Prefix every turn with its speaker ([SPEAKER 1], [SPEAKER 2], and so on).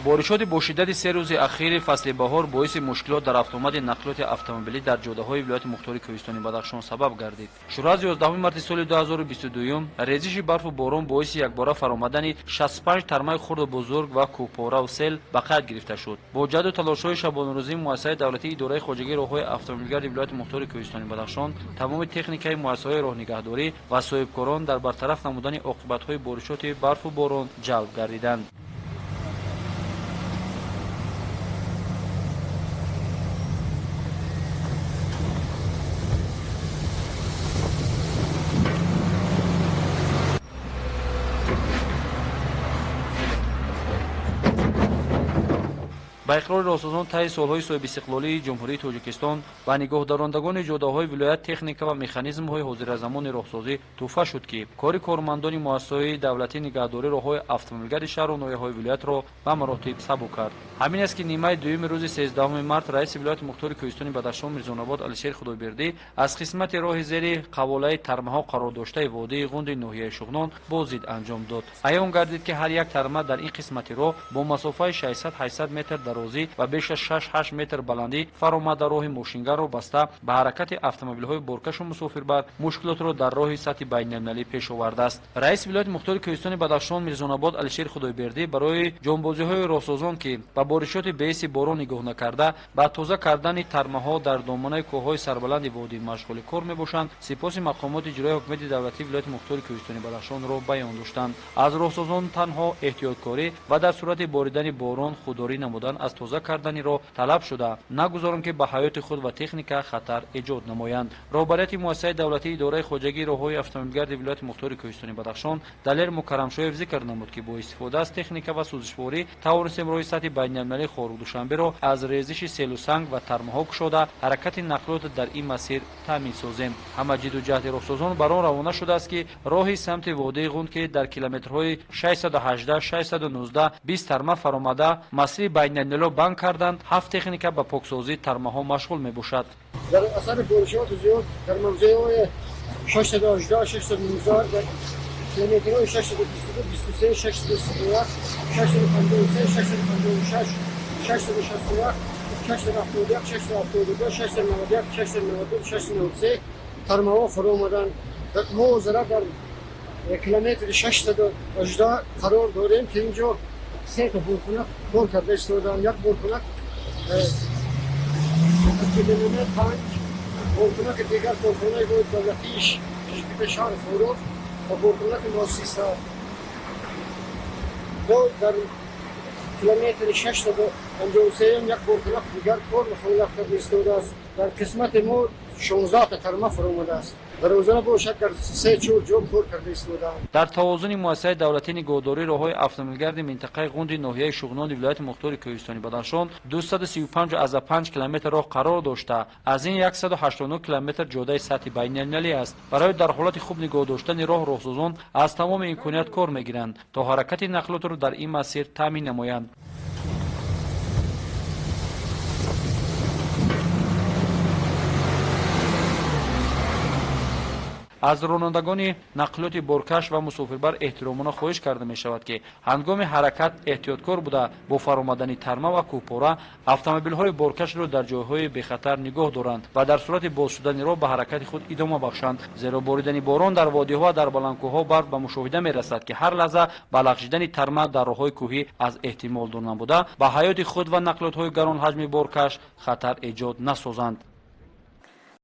[SPEAKER 1] боришоти با شدت 3 روز اخیر فصل بهار باعث مشکلات در автомат نقلات اتومبیلی در جاده‌های ولایت مختار کوهستانی بدخشان سبب گردید. شروع از 11 مارس سال 2022 ریزش برف و باران باعث یکباره فرآمدن 65 ترمه خرد و بزرگ و کوهپاره و سیل به قید گرفته شد. با جهد و تلاش‌های شبانه‌روزی مؤسسه دولتی اداره خواجگی راه‌های اتومبیلگرد ولایت مختار کوهستانی بدخشان تمام تکنیک‌های مؤسسه‌های راه نگهداری و صاحبکاران در برطرف نمودن عاقبت‌های بارشات برف و باران جلب گردیدند. با اقرار راهسازان طی سالهای صاحب استقلالی جمهوری تاجیکستان و نگاهدارندگان جاده‌های ولایت تکنیک و مکانیزم‌های حاضرزمان راهسازی توفیق شد که کار کارمندان مؤسسه‌های دولتی نگهداری راه‌های اتومبیلگرد شهر و ناحیه‌های ولایت را به مراتب سبک کرد. همین است که نیمه دوم روز 13 مارس رئیس ولایت مختار کوهستانی بدخشان میرزاآباد علیشیر خدایبردی از قسمت راه زیر قواله ترمه‌ها قرار داشته وادی غوند ناحیه شغنان بازدید انجام داد. عیان گردید که هر یک ترمه در این قسمت راه با مسافت 600-800 متر درازی و بیش از 6-8 متر بلندی فرآمده راه ماشینگر را بسته به حرکت اتومبیل‌های بارکش و مسافربر مشکلات را در راه سطح بین‌المللی پیش آورده است. رئیس ولایت مختار کوهستانی بدخشان میرزاآباد علیشیر خدایبردی برای جانبازی‌های راهسازان که با بارشات بیس باران نگاه نکرده با تازه کردن ترمه‌ها در دامنه کوه‌های سربلند وادی مشغول کار میباشند سپاس مقامات اجرایی حکومت دولتی ولایت مختار کوهستانی بدخشان را بیان داشتند. از راهسازان تنها احتیاطکاری و در صورت باریدن باران خودداری نمودن از تازه کردن را طلب شده نگذارند که به حیات خود و تکنیک خطر ایجاد نمایند. رهبریت مؤسسه دولتی اداره خواجگی راه‌های اتومبیلگرد ولایت مختار کوهستانی بدخشان دلیر مکرم شویف ذکر نمود که با استفاده از تکنیک و سوزشواری توانست امروز سطح بین‌المللی خارق دوشنبه را از ریزش سیل و سنگ و ترمه‌ها کشاده حرکت نقلات در این مسیر تامین سازیم. همه جد و جهد راهسازان بر آن روانه شده است که راه سمت وادی غوند که در کیلومترهای 618 619 20 ترمه فرآمده مسیر بین‌المللی بند کردند. 7 تکنیک به پاکسازی ترمه‌ها مشغول میباشد.
[SPEAKER 2] در اثر بارشات زیاد در موضوع 618 619 کیلومترهای 622 23 632 653 656 661 671 672 691 692 693 ترمه‌ها فرو آمدند. ما ضرب در کیلومتر 618 قرار داریم که اینجا 3 تا بارکنک کار کرده ایستادند. یک بارکنک کیلومتر 5 بارکنک دیگر بارکنک بود دولتیش تشکیل شهر فروغ و بارکنک مؤسسه دو در کیلومتر 653 یک بارکنک دیگر کار و فعالیت کرده ایستاده است. در قسمت ما 16 تا ترمه فرو آمده است. در روزانه باشد در 3-4 جا کار کرده ایستادند.
[SPEAKER 1] در توازن مؤسسه دولتی نگهداری راه‌های اتومبیلگرد منطقه غوند ناحیه شغنان ولایت مختار کوهستانی بدخشان 235.5 کیلومتر راه قرار داشته از این 189 کیلومتر جاده سطح بین‌المللی است. برای در حالت خوب نگاه داشتن راهسازان از تمام امکانات کار میگیرند تا حرکت نقلات را در این مسیر تامین نمایند. از رانندگان نقلات بارکش و مسافربر احترامانه خواهش کرده می شود که هنگام حرکت احتیاطکار بوده با فرآمدن ترمه و کوهپاره اتومبیل‌های بارکش را در جایهای بی خطر نگاه دارند و در صورت باز شدن راه به حرکت خود ادامه بخشند، زیرا باریدن باران در وادی‌ها و در بلندکوه‌ها برف به مشاهده می رسد که هر لحظه به لغزیدن ترمه در راه‌های کوهی از احتمال دور نبوده به حیات خود و نقلات‌های گران حجم بارکش خطر ایجاد نسازند.